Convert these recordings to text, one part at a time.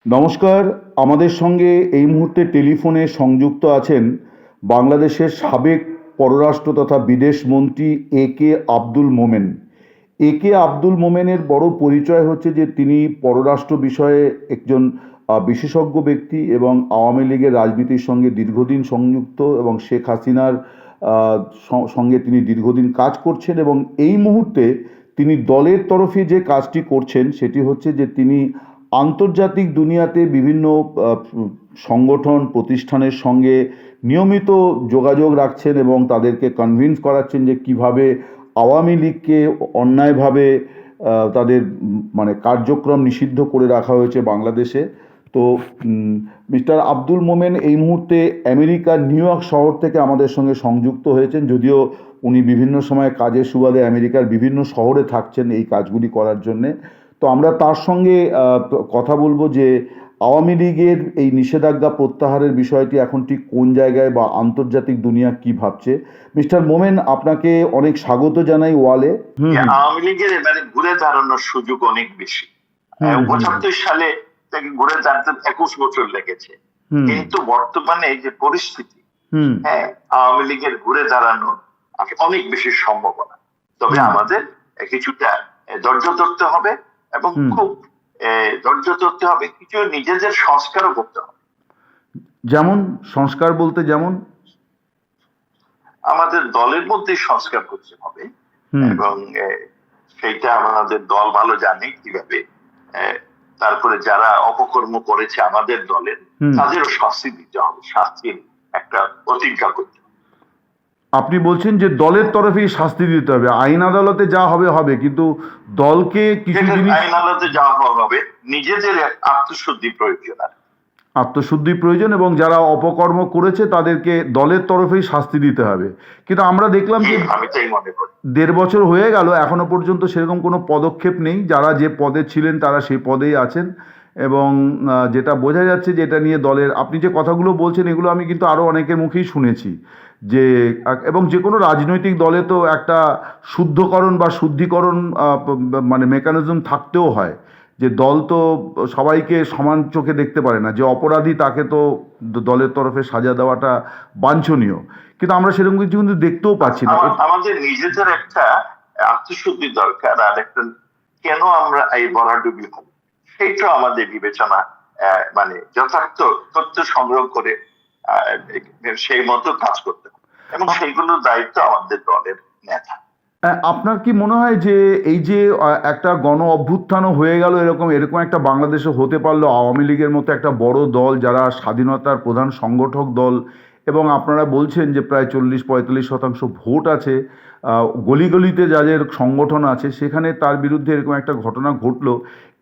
নমস্কার। আমাদের সঙ্গে এই মুহূর্তে টেলিফোনে সংযুক্ত আছেন বাংলাদেশের সাবেক পররাষ্ট্র তথা বিদেশ মন্ত্রী এ.কে আব্দুল মোমেন। এ.কে আব্দুল মোমেনের বড় পরিচয় হচ্ছে যে তিনি পররাষ্ট্র বিষয়ে একজন বিশেষজ্ঞ ব্যক্তি এবং আওয়ামী লীগের রাজনীতির সঙ্গে দীর্ঘদিন সংযুক্ত এবং শেখ হাসিনার সঙ্গে তিনি দীর্ঘদিন কাজ করছেন এবং এই মুহূর্তে তিনি দলের তরফে যে কাজটি করছেন সেটি হচ্ছে যে তিনি আন্তর্জাতিক দুনিয়াতে বিভিন্ন সংগঠন প্রতিষ্ঠানের সঙ্গে নিয়মিত যোগাযোগ রাখছেন এবং তাদেরকে কনভিন্স করাচ্ছেন যে কিভাবে আওয়ামী লীগকে অন্যায়ভাবে তাদের মানে কার্যক্রম নিষিদ্ধ করে রাখা হয়েছে বাংলাদেশে। তো মিস্টার আব্দুল মোমেন এই মুহূর্তে আমেরিকার নিউ ইয়র্ক শহর থেকে আমাদের সঙ্গে সংযুক্ত হয়েছেন, যদিও উনি বিভিন্ন সময় কাজের সুবাদে আমেরিকার বিভিন্ন শহরে থাকছেন এই কাজগুলি করার জন্যে। তো আমরা তার সঙ্গে কথা বলবো যে আওয়ামী লীগের এই নিষেধাজ্ঞা প্রত্যাহারের বিষয়টি এখন ঠিক কোন জায়গায় বা আন্তর্জাতিক দুনিয়া কি ভাবছে। মিস্টার মোমেন, আপনাকে অনেক স্বাগত জানাই ওয়ালে। আওয়ামী লীগের এবারে ঘুরে দাঁড়ানোর সুযোগ অনেক বেশি। ৭৫ সালে থেকে ঘুরে দাঁড়াতে ২১ বছর লেগেছে, কিন্তু বর্তমানে এই যে পরিস্থিতি, আওয়ামী লীগের ঘুরে দাঁড়ানো অনেক বেশি সম্ভাবনা। তবে আমাদের কিছুটা ধৈর্য ধরতে হবে এবং খুব ধৈর্য ধরতে হবে, কিছু নিজেদের সংস্কারও করতে হবে। যেমন সংস্কার বলতে যেমন আমাদের দলের মধ্যে সংস্কার করতে হবে এবং সেইটা আমাদের দল ভালো জানে কিভাবে। তারপরে যারা অপকর্ম করেছে আমাদের দলের, তাদেরও শাস্তি দিতে হবে, শাস্তির একটা প্রতিজ্ঞা করতে হবে। আপনি বলছেন যে দলের তরফেই শাস্তি দিতে হবে, আইন আদালতে যা হবে হবে, কিন্তু দলকে কিছু জিনিস আইন আদালতে যা হবে, নিজেদের আত্মশুদ্ধি প্রয়োজন, আত্মশুদ্ধি প্রয়োজন এবং যারা অপকর্ম করেছে তাদেরকে দলের তরফেই শাস্তি দিতে হবে। কিন্তু আমরা দেখলাম যে ১.৫ বছর হয়ে গেল, এখনো পর্যন্ত সেরকম কোনো পদক্ষেপ নেই। যারা যে পদে ছিলেন তারা সেই পদেই আছেন এবং যেটা বোঝা যাচ্ছে যে এটা নিয়ে দলের, আপনি যে কথাগুলো বলছেন এগুলো আমি কিন্তু আরও অনেকের মুখেই শুনেছি যে, এবং যে কোনো রাজনৈতিক দলে তো একটা শুদ্ধকরণ বা শুদ্ধিকরণ মানে মেকানিজম থাকতেও হয়, যে দল তো সবাইকে সমান চোখে দেখতে পারে না, যে অপরাধী তাকে তো দলের তরফে সাজা দেওয়াটা বাঞ্ছনীয়, কিন্তু আমরা সেরকম কিছু কিন্তু দেখতেও পাচ্ছি না। আমাদের নিজেদের একটা আত্মশুদ্ধি দরকার, আর একটা কেন আমরা এই ভরাডুবি হব সেইটা আমাদের বিবেচনা, মানে যথার্থ তথ্য সংগ্রহ করে সেই মতো কাজ করতে হবে এবং সেইগুলোর দায়িত্ব আমাদের দলের নেতা। আপনার কি মনে হয় যে এই যে একটা গণ অভ্যুত্থানও হয়ে গেল, এরকম একটা বাংলাদেশে হতে পারলো, আওয়ামী লীগের মতো একটা বড় দল যারা স্বাধীনতার প্রধান সংগঠক দল, এবং আপনারা বলছেন যে প্রায় ৪০-৪৫% ভোট আছে, গলিগলিতে যাদের সংগঠন আছে সেখানে, তার বিরুদ্ধে এরকম একটা ঘটনা ঘটলো,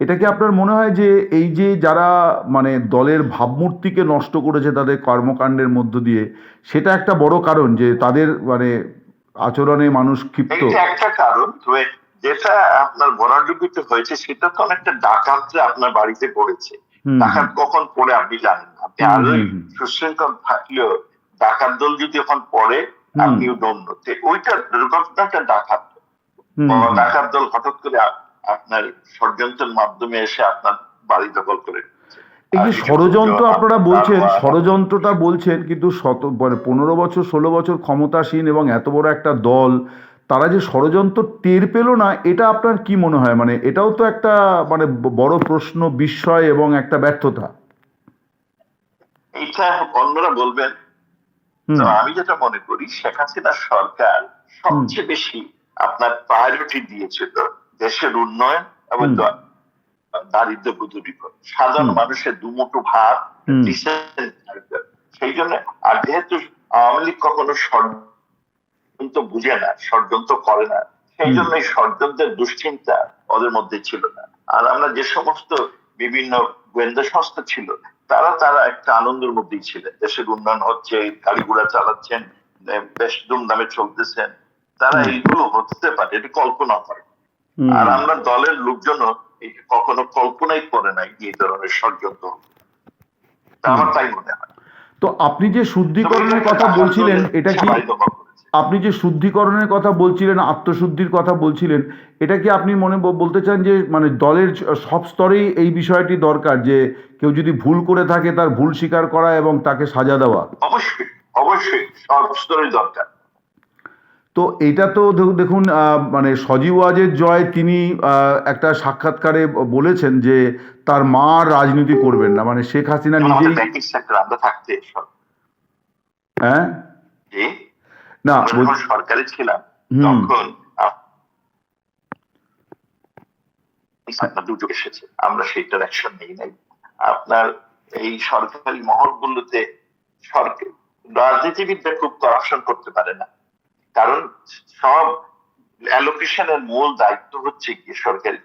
এটা কি আপনার মনে হয় যে এই যে যারা মানে দলের ভাবমূর্তিকে নষ্ট করেছে তাদের কর্মকাণ্ডের মধ্য দিয়ে, সেটা একটা বড় কারণ যে তাদের মানে আচরণে মানুষ ক্ষিপ্ত? একটা কারণ, যেটা আপনার ভরাডুবিতে হয়েছে সেটা তো অনেকটা ডাকাতরা আপনার বাড়িতে পড়েছে। ডাকাত কখন পড়ে আপনি জানেন না, আপনি আরো সুশৃঙ্খল থাকলেও ডাকাত দল যদি এখন পড়ে আপনিও দণ্ড, ওইটা দুর্ঘটনাটা ডাকাত দল হঠাৎ করে আপনার ষড়যন্ত্রের মাধ্যমে এসে আপনার বাড়ি দখল করে। এই যে ষড়যন্ত্র আপনারা বলছেন, ষড়যন্ত্রটা বলছেন, কিন্তু ১৫ বছর ১৬ বছর ক্ষমতাসীন এবং এত বড় একটা দল, তারা যে ষড়যন্ত্র টের পেল না, এটা আপনার কি মনে হয়? মানে এটাও তো একটা মানে বড় প্রশ্ন, বিস্ময় এবং একটা ব্যর্থতা। এইটা অন্যরা বলবেন, আমি যেটা মনে করি শেখ হাসিনার সরকার সবচেয়ে বেশি আপনার প্রায়োরিটি দিয়েছিল দেশের উন্নয়ন এবং দারিদ্র দূরীকরণ, সাধারণ মানুষের দুমুঠো ভাত, সেই জন্য। আর যেহেতু আওয়ামী লীগ কখনো ষড়যন্ত্র বুঝে না, ষড়যন্ত্র করে না, সেই জন্য এই ষড়যন্ত্রের দুশ্চিন্তা ওদের মধ্যে ছিল না। আর আমরা যে সমস্ত বিভিন্ন গোয়েন্দা সংস্থা ছিল, তারা একটা আনন্দের মধ্যেই ছিলেন, দেশের উন্নয়ন হচ্ছে, গাড়ি ঘোড়া চালাচ্ছেন, বেশ ধুমধামে চলতেছেন, তারা এইগুলো হতে পারে এটা কল্পনা করে। আর আমরা দলের লোকজনও কখনো কল্পনাই করে নাই এই ধরনের ষড়যন্ত্র, আমার তাই মনে হয়। তো আপনি যে শুদ্ধিকরণের কথা বলছিলেন, এটা কি আপনি যে শুদ্ধিকরণের কথা বলছিলেন, আত্মশুদ্ধির কথা বলছিলেন, এটা কি আপনি বলতে চান যে মানে দলের সব স্তরেই এই বিষয়টি দরকার, যে কেউ যদি ভুল করে থাকে তার ভুল স্বীকার করা এবং তাকে সাজা দেওয়া? অবশ্যই, অবশ্যই সব স্তরেই দরকার। তো এটা তো দেখুন, মানে সজীব ওয়াজেদ জয় তিনি একটা সাক্ষাৎকারে বলেছেন যে তার মা রাজনীতি করবেন না, মানে শেখ হাসিনা আমাদের নিজেই। ব্যাংকিং সেক্টর আমরা থাকতে হ্যাঁ, যে না আমরা যখন সরকারে ছিলাম তখন আপনার দুর্যোগ এসেছে, আমরা সেইটার অ্যাকশন নেই নাই। আপনার এই সরকারি মহলগুলোতে সরকার রাজনীতিবিদরা খুব করাপশন করতে পারে না, কারণ সব অ্যালোকেশনের মূল দায়িত্ব হচ্ছে কি সরকারি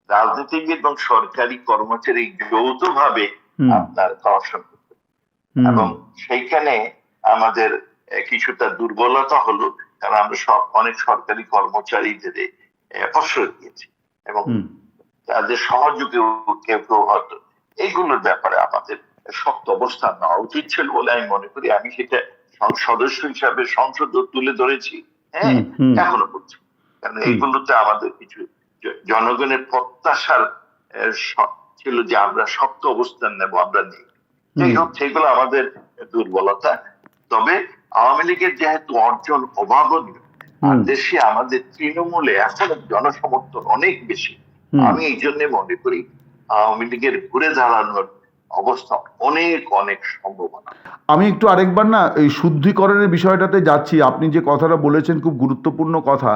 রাজনীতিবিদ এবং সরকারি কর্মচারী যৌথভাবে আপনার করাপশন করতে, এবং সেইখানে আমাদের কিছুটা দুর্বলতা হলো, কারণ আমরা অনেক সরকারি কর্মচারীদের প্রশ্রয় দিয়েছি এবং তাদের সহযোগী কেউ কেউ হয়তো এইগুলোর ব্যাপারে আমাদের শক্ত অবস্থান নেওয়া উচিত ছিল বলে আমি মনে করি। আমি সেটা সদস্য হিসাবে সংসদ তুলে ধরেছি, হ্যাঁ, এখনো করছি, কারণ এইগুলোতে আমাদের কিছু জনগণের প্রত্যাশার ছিল যে আমরা শক্ত অবস্থান নেব, আমরা নেই। যাই হোক, সেগুলো আমাদের দুর্বলতা। তবে আওয়ামী লীগের যেহেতু অর্জন অভাবনীয়, আর দেশে আমাদের তৃণমূলে এখনো জনসমর্থন অনেক বেশি, আমি এই জন্য মনে করি আওয়ামী লীগের ঘুরে দাঁড়ানোর অবস্থা অনেক অনেক সম্ভাবনা। আমি একটু আরেকবার না এই শুদ্ধিকরণের বিষয়টাতে যাচ্ছি। আপনি যে কথাটা বলেছেন খুব গুরুত্বপূর্ণ কথা।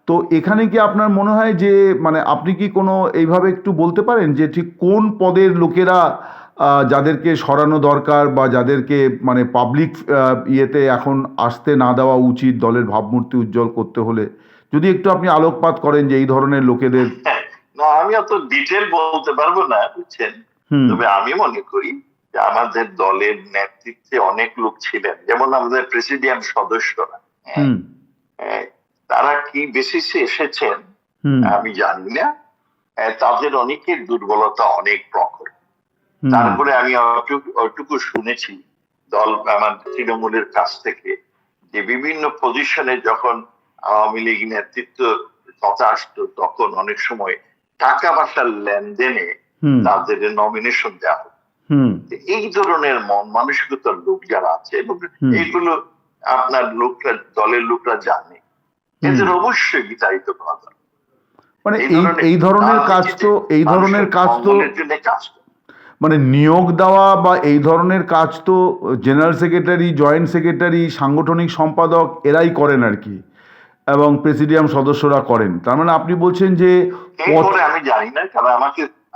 তো এখানে কি আপনার মনে হয় যে মানে আপনি কি কোনো এইভাবে একটু বলতে পারেন যে ঠিক কোন পদের লোকেরা যাদেরকে সরানো দরকার বা যাদেরকে মানে পাবলিক ইয়েতে এখন আসতে না দেওয়া উচিত দলের ভাবমূর্তি উজ্জ্বল করতে হলে, যদি একটু আপনি আলোকপাত করেন যে এই ধরনের লোকেদের? না, আমি অত ডিটেল বলতে পারবো না, বুঝছেন। তবে আমি মনে করি যে আমাদের দলের নেতৃত্বে অনেক লোক ছিলেন, যেমন আমাদের প্রেসিডিয়াম সদস্যরা, তারা কি বেসিসে এসেছেন আমি জানি না, তাদের অনেকের দুর্বলতা অনেক প্রখর। তারপরে আমি ওইটুকু শুনেছি দল আমার তৃণমূলের কাছ থেকে যে বিভিন্ন পজিশনে যখন আওয়ামী লীগ নেতৃত্ব কথা আসতো তখন অনেক সময় টাকা পয়সার লেনদেনে তাদের নমিনেশন দেওয়া হতো। এই ধরনের মন মানসিকতার লোক যারা আছে, এবং এইগুলো আপনার লোকরা দলের লোকরা জানে, এদের অবশ্যই বিতাড়িত করা দরকার। মানে এই ধরনের কাজ তো মানে নিয়োগ দেওয়া বা এই ধরনের কাজ তো জেনারেল সেক্রেটারি, জয়েন্ট সেক্রেটারি, সাংগঠনিক সম্পাদক এরাই করেন আর কি, এবং প্রেসিডিয়াম সদস্যরা করেন। তার মানে আপনি বলছেন যে আমি জানি না, কারণ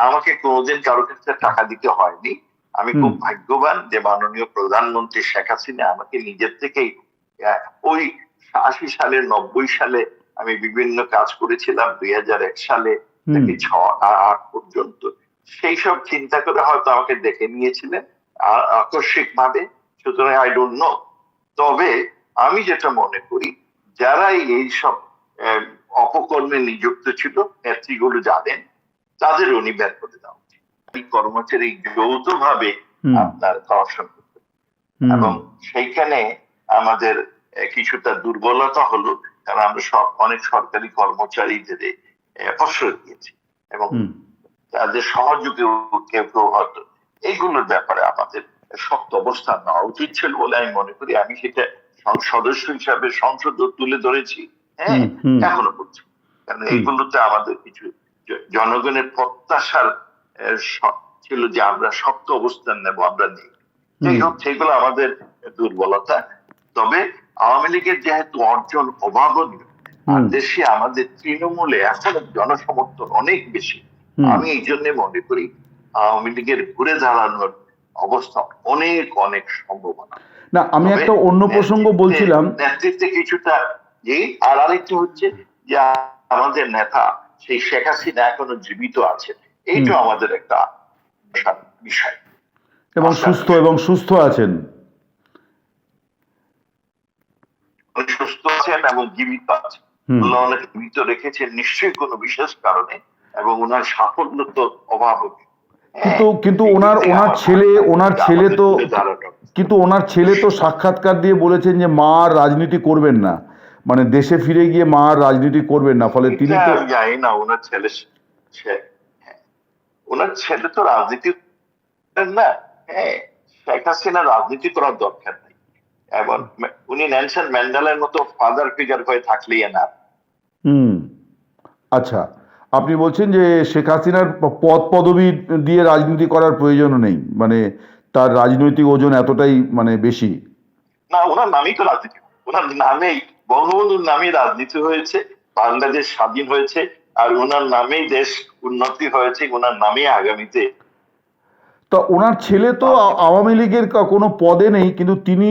আমাকে কোনোদিন কারো কাছে টাকা দিতে হয়নি। আমি খুব ভাগ্যবান যে মাননীয় প্রধানমন্ত্রী শেখ হাসিনা আমাকে নিজের থেকেই ওই ৮০ সালে ৯০ সালে আমি বিভিন্ন কাজ করেছিলাম, ২০০১ সালে থেকে ৬-৮ পর্যন্ত, সেই সব চিন্তা করে হয়তো আমাকে ডেকে নিয়েছিলেন আকস্মিক ভাবে। সুতরাং আই ডোন্ট নো। তবে আমি যেটা মনে করি, যারা এই সব অপকর্মে নিযুক্ত ছিল নেত্রীগুলো জানেন, তাদের বের করে দেওয়া উচিত। কর্মচারী যৌথভাবে আপনার করাপশন করতে, এবং সেইখানে আমাদের কিছুটা দুর্বলতা হলো, কারণ আমরা অনেক সরকারি কর্মচারীদের প্রশ্রয় দিয়েছি এবং তাদের সহযোগী কেউ কেউ হয়তো এইগুলোর ব্যাপারে আমাদের শক্ত অবস্থান নেওয়া উচিত ছিল বলে আমি মনে করি। আমি সেটা সদস্য হিসাবে সংসদ তুলে ধরেছি, হ্যাঁ, এখনো করছি, কারণ এইগুলোতে আমাদের কিছু জনগণের প্রত্যাশার ছিল যে আমরা শক্ত অবস্থান নেব, আমরা নেই। যাই হোক, সেগুলো আমাদের দুর্বলতা। তবে আওয়ামী লীগের যেহেতু অর্জন অভাবনীয়, আর দেশে আমাদের তৃণমূলে এখনো জনসমর্থন অনেক বেশি, আমি এই জন্য মনে করি আওয়ামী লীগের ঘুরে দাঁড়ানোর অবস্থা অনেক অনেক সম্ভাবনা। না, আমি একটা অন্য প্রসঙ্গ বলছিলাম, নেতৃত্বে কিছুটা আর আরেকটা হচ্ছে যে আমাদের নেতা সেই শেখ হাসিনা এখনো জীবিত আছে, এইটা আমাদের একটা বিষয়, এবং সুস্থ আছেন, সুস্থ আছেন এবং জীবিত আছেন। অনেক জীবিত রেখেছেন নিশ্চয়ই কোনো বিশেষ কারণে, এবং ওনার সাফল্য তো অভাব। কিন্তু ওনার ছেলে তো কিন্তু ওনার ছেলে তো সাক্ষাৎকার দিয়ে বলেছেন যে মা আর রাজনীতি করবেন না, মানে দেশে ফিরে গিয়ে মা আর রাজনীতি করবেন না, ফলে তিনি তো আমি জানি না ওনার ছেলে তো রাজনীতি করেন না। হ্যাঁ, শেখ হাসিনা রাজনীতি করার দরকার নেই, এবং উনি নেলসন ম্যান্ডেলার মতো ফাদার ফিগার হয়ে থাকলেই না। হুম। আচ্ছা, আপনি বলছেন যে শেখ হাসিনার পদ পদবি দিয়ে রাজনীতি করার প্রয়োজন নেই, মানে তার রাজনৈতিক ওজন এতটাই মানে বেশি। না, ওনার নামেই তো রাজনীতি, ওনার নামেই বঙ্গবন্ধুর নামেই রাজনীতি হয়েছে, বাংলাদেশ স্বাধীন হয়েছে, আর ওনার নামেই দেশ উন্নতি হয়েছে, ওনার নামেই আগামীতে। তা ওনার ছেলে তো আওয়ামী লীগের কোনো পদে নেই, কিন্তু তিনি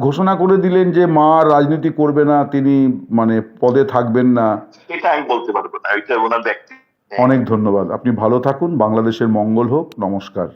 ঘোষণা করে দিলেন যে মা আর রাজনীতি করবে না, তিনি মানে পদে থাকবেন না। সেটা আমি বলতে পারবো না, এটা ওনার ব্যক্তি। অনেক ধন্যবাদ, আপনি ভালো থাকুন, বাংলাদেশের মঙ্গল হোক, নমস্কার।